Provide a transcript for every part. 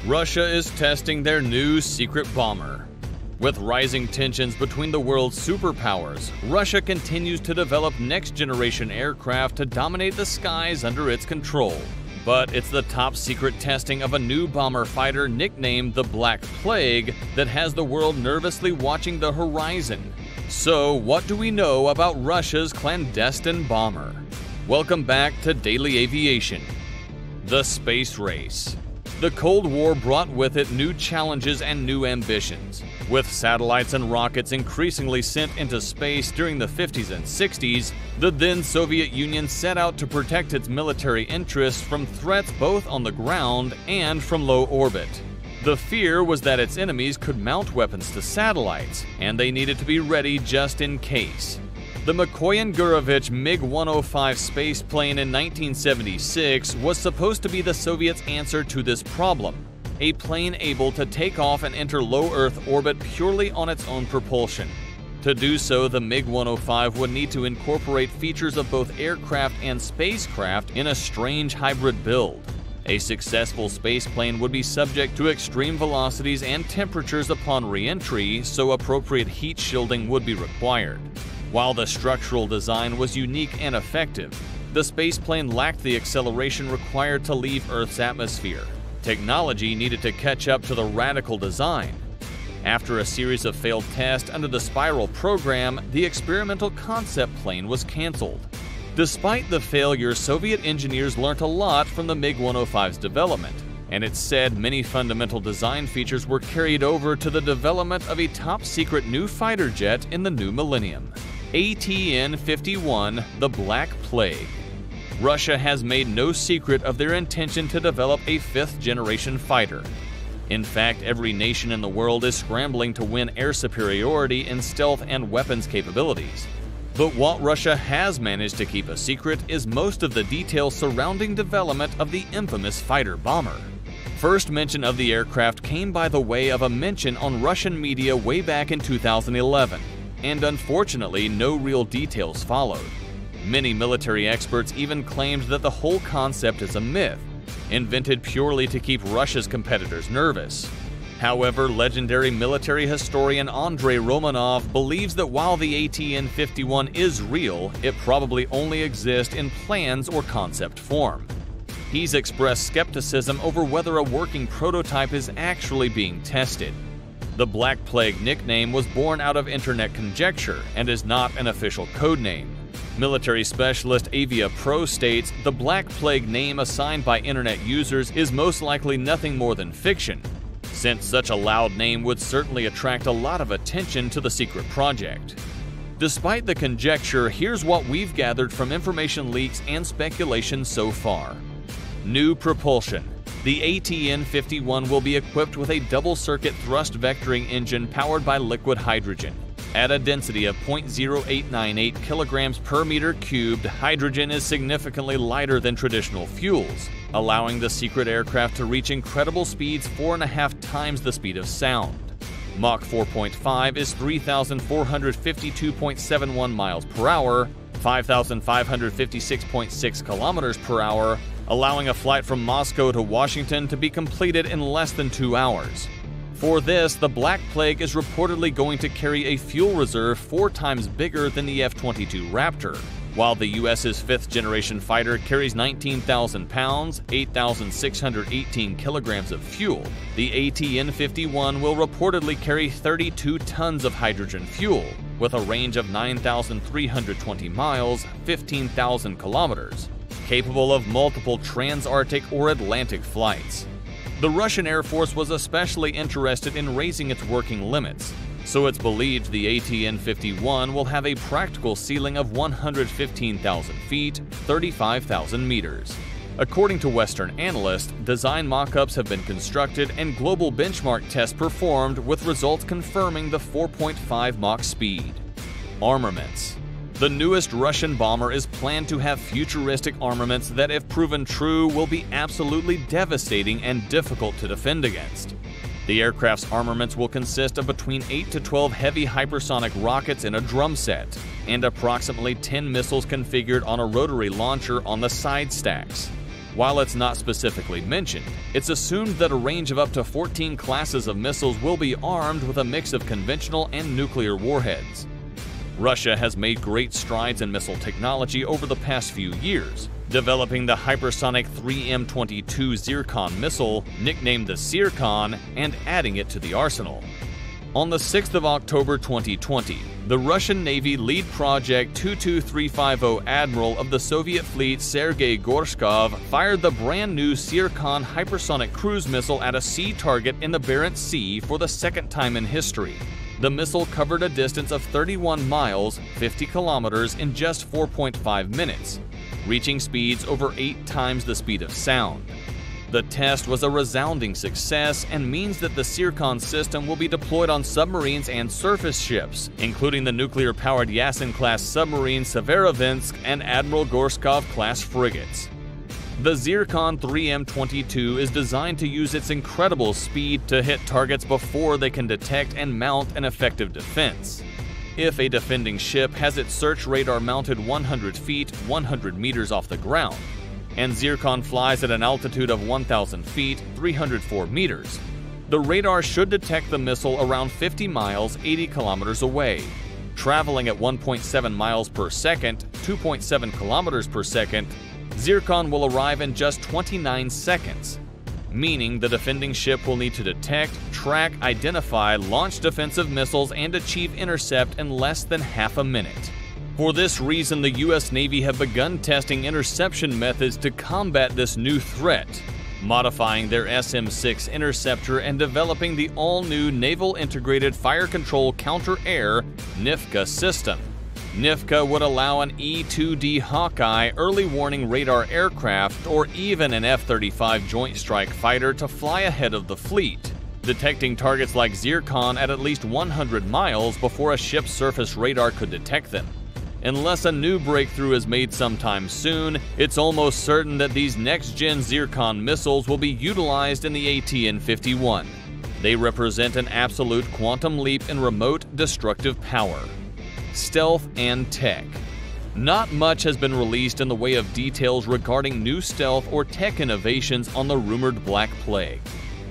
Russia is testing their new secret bomber. With rising tensions between the world's superpowers, Russia continues to develop next-generation aircraft to dominate the skies under its control. But it's the top-secret testing of a new bomber fighter nicknamed the Black Plague that has the world nervously watching the horizon. So, what do we know about Russia's clandestine bomber? Welcome back to Daily Aviation. The space race. The Cold War brought with it new challenges and new ambitions. With satellites and rockets increasingly sent into space during the 50s and 60s, the then Soviet Union set out to protect its military interests from threats both on the ground and from low orbit. The fear was that its enemies could mount weapons to satellites, and they needed to be ready just in case. The Mikoyan-Gurevich MiG-105 spaceplane in 1976 was supposed to be the Soviets' answer to this problem, a plane able to take off and enter low Earth orbit purely on its own propulsion. To do so, the MiG-105 would need to incorporate features of both aircraft and spacecraft in a strange hybrid build. A successful spaceplane would be subject to extreme velocities and temperatures upon re-entry, so appropriate heat shielding would be required. While the structural design was unique and effective, the spaceplane lacked the acceleration required to leave Earth's atmosphere. Technology needed to catch up to the radical design. After a series of failed tests under the Spiral program, the experimental concept plane was canceled. Despite the failure, Soviet engineers learned a lot from the MiG-105's development, and it's said many fundamental design features were carried over to the development of a top-secret new fighter jet in the new millennium. ATN-51, the Black Plague. Russia has made no secret of their intention to develop a fifth-generation fighter. In fact, every nation in the world is scrambling to win air superiority in stealth and weapons capabilities. But what Russia has managed to keep a secret is most of the details surrounding development of the infamous fighter bomber. First mention of the aircraft came by the way of a mention on Russian media way back in 2011, and unfortunately no real details followed. Many military experts even claimed that the whole concept is a myth, invented purely to keep Russia's competitors nervous. However, legendary military historian Andrei Romanov believes that while the ATN-51 is real, it probably only exists in plans or concept form. He's expressed skepticism over whether a working prototype is actually being tested. The Black Plague nickname was born out of internet conjecture and is not an official code name. Military specialist Avia Pro states the Black Plague name assigned by internet users is most likely nothing more than fiction, since such a loud name would certainly attract a lot of attention to the secret project. Despite the conjecture, here's what we've gathered from information leaks and speculation so far. New propulsion. The ATN-51 will be equipped with a double-circuit thrust vectoring engine powered by liquid hydrogen. At a density of 0.0898 kilograms per meter cubed, hydrogen is significantly lighter than traditional fuels, allowing the secret aircraft to reach incredible speeds 4.5 times the speed of sound. Mach 4.5 is 3,452.71 miles per hour, 5,556.6 kilometers per hour, allowing a flight from Moscow to Washington to be completed in less than 2 hours. For this, the Black Plague is reportedly going to carry a fuel reserve 4 times bigger than the F-22 Raptor. While the U.S.'s fifth-generation fighter carries 19,000 pounds, 8,618 kilograms of fuel, the ATN-51 will reportedly carry 32 tons of hydrogen fuel, with a range of 9,320 miles, 15,000 kilometers, capable of multiple trans-Arctic or Atlantic flights. The Russian Air Force was especially interested in raising its working limits, so it's believed the ATN-51 will have a practical ceiling of 115,000 feet, 35,000 meters. According to Western analysts, design mock-ups have been constructed and global benchmark tests performed, with results confirming the 4.5 Mach speed. Armaments. The newest Russian bomber is planned to have futuristic armaments that, if proven true, will be absolutely devastating and difficult to defend against. The aircraft's armaments will consist of between 8 to 12 heavy hypersonic rockets in a drum set, and approximately 10 missiles configured on a rotary launcher on the side stacks. While it's not specifically mentioned, it's assumed that a range of up to 14 classes of missiles will be armed with a mix of conventional and nuclear warheads. Russia has made great strides in missile technology over the past few years, developing the hypersonic 3M-22 Zircon missile, nicknamed the Zircon, and adding it to the arsenal. On the 6th of October 2020, the Russian Navy lead project 22350 admiral of the Soviet fleet Sergei Gorshkov fired the brand new Zircon hypersonic cruise missile at a sea target in the Barents Sea for the second time in history. The missile covered a distance of 31 miles, 50 kilometers in just 4.5 minutes, reaching speeds over 8 times the speed of sound. The test was a resounding success and means that the Zircon system will be deployed on submarines and surface ships, including the nuclear-powered Yasen-class submarine Severodvinsk and Admiral Gorshkov-class frigates. The Zircon 3M-22 is designed to use its incredible speed to hit targets before they can detect and mount an effective defense. If a defending ship has its search radar mounted 100 feet, 100 meters off the ground, and Zircon flies at an altitude of 1,000 feet, 304 meters, the radar should detect the missile around 50 miles, 80 kilometers away. Traveling at 1.7 miles per second, 2.7 kilometers per second, Zircon will arrive in just 29 seconds, meaning the defending ship will need to detect, track, identify, launch defensive missiles, and achieve intercept in less than half a minute. For this reason, the U.S. Navy have begun testing interception methods to combat this new threat, modifying their SM-6 interceptor and developing the all-new Naval Integrated Fire Control Counter-Air (NIFCA) system. NIFCA would allow an E-2D Hawkeye early warning radar aircraft or even an F-35 Joint Strike Fighter to fly ahead of the fleet, detecting targets like Zircon at least 100 miles before a ship's surface radar could detect them. Unless a new breakthrough is made sometime soon, it's almost certain that these next-gen Zircon missiles will be utilized in the ATN-51. They represent an absolute quantum leap in remote, destructive power. Stealth and tech. Not much has been released in the way of details regarding new stealth or tech innovations on the rumored Black Plague.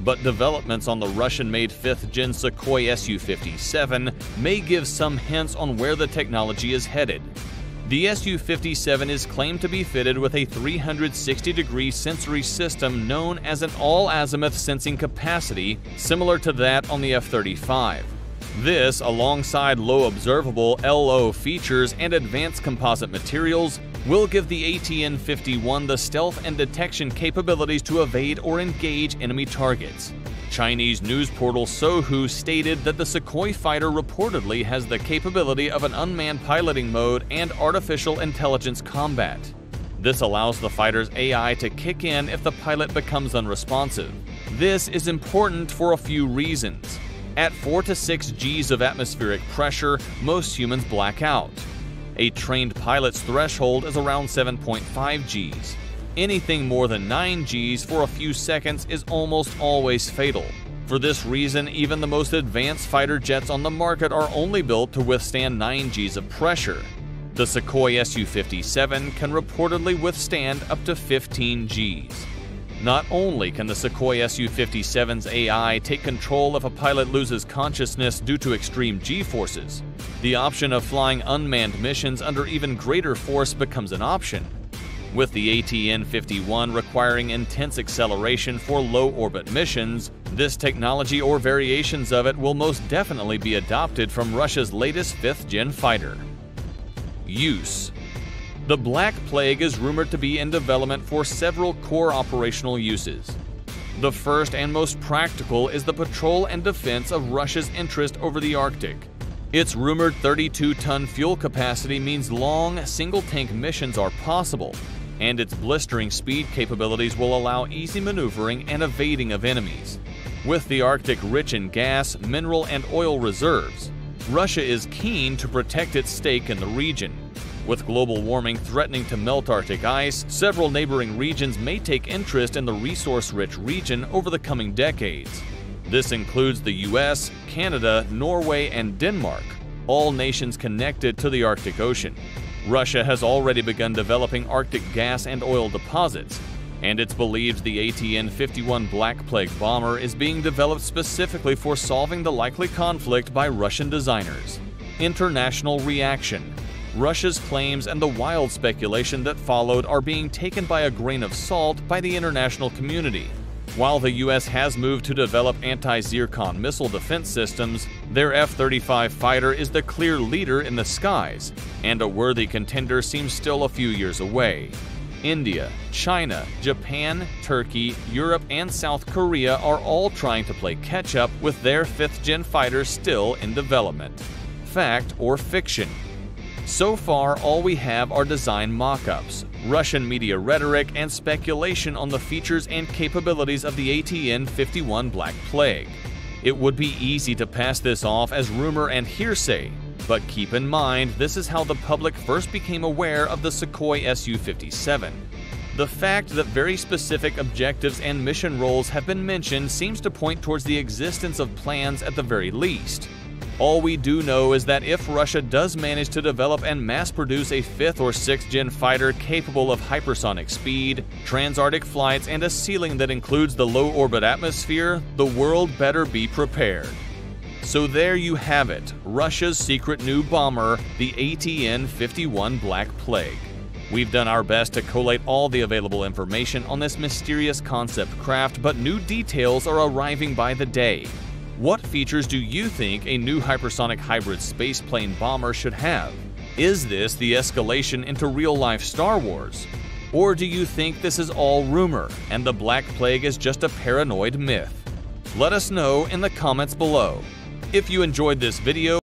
But developments on the Russian-made 5th-gen Sukhoi Su-57 may give some hints on where the technology is headed. The Su-57 is claimed to be fitted with a 360-degree sensory system known as an all-azimuth sensing capacity, similar to that on the F-35. This, alongside low observable LO features and advanced composite materials, will give the ATN-51 the stealth and detection capabilities to evade or engage enemy targets. Chinese news portal Sohu stated that the Sukhoi fighter reportedly has the capability of an unmanned piloting mode and artificial intelligence combat. This allows the fighter's AI to kick in if the pilot becomes unresponsive. This is important for a few reasons. At 4 to 6 Gs of atmospheric pressure, most humans black out. A trained pilot's threshold is around 7.5 Gs. Anything more than 9 Gs for a few seconds is almost always fatal. For this reason, even the most advanced fighter jets on the market are only built to withstand 9 Gs of pressure. The Sukhoi Su-57 can reportedly withstand up to 15 Gs. Not only can the Sukhoi Su-57's AI take control if a pilot loses consciousness due to extreme G-forces, the option of flying unmanned missions under even greater force becomes an option. With the ATN-51 requiring intense acceleration for low-orbit missions, this technology or variations of it will most definitely be adopted from Russia's latest 5th-gen fighter. Use. The Black Plague is rumored to be in development for several core operational uses. The first and most practical is the patrol and defense of Russia's interest over the Arctic. Its rumored 32-ton fuel capacity means long, single-tank missions are possible, and its blistering speed capabilities will allow easy maneuvering and evading of enemies. With the Arctic rich in gas, mineral, and oil reserves, Russia is keen to protect its stake in the region. With global warming threatening to melt Arctic ice, several neighboring regions may take interest in the resource-rich region over the coming decades. This includes the US, Canada, Norway, and Denmark, all nations connected to the Arctic Ocean. Russia has already begun developing Arctic gas and oil deposits, and it's believed the ATN-51 Black Plague bomber is being developed specifically for solving the likely conflict by Russian designers. International reaction. Russia's claims and the wild speculation that followed are being taken by a grain of salt by the international community. While the US has moved to develop anti-Zircon missile defense systems, their F-35 fighter is the clear leader in the skies, and a worthy contender seems still a few years away. India, China, Japan, Turkey, Europe, and South Korea are all trying to play catch-up with their 5th-gen fighters still in development. Fact or fiction? So far, all we have are design mock-ups, Russian media rhetoric, and speculation on the features and capabilities of the ATN-51 Black Plague. It would be easy to pass this off as rumor and hearsay, but keep in mind this is how the public first became aware of the Sukhoi Su-57. The fact that very specific objectives and mission roles have been mentioned seems to point towards the existence of plans at the very least. All we do know is that if Russia does manage to develop and mass-produce a 5th or 6th-gen fighter capable of hypersonic speed, transarctic flights, and a ceiling that includes the low-orbit atmosphere, the world better be prepared. So there you have it, Russia's secret new bomber, the ATN-51 Black Plague. We've done our best to collate all the available information on this mysterious concept craft, but new details are arriving by the day. What features do you think a new hypersonic hybrid spaceplane bomber should have? Is this the escalation into real-life Star Wars? Or do you think this is all rumor, and the Black Plague is just a paranoid myth? Let us know in the comments below. If you enjoyed this video,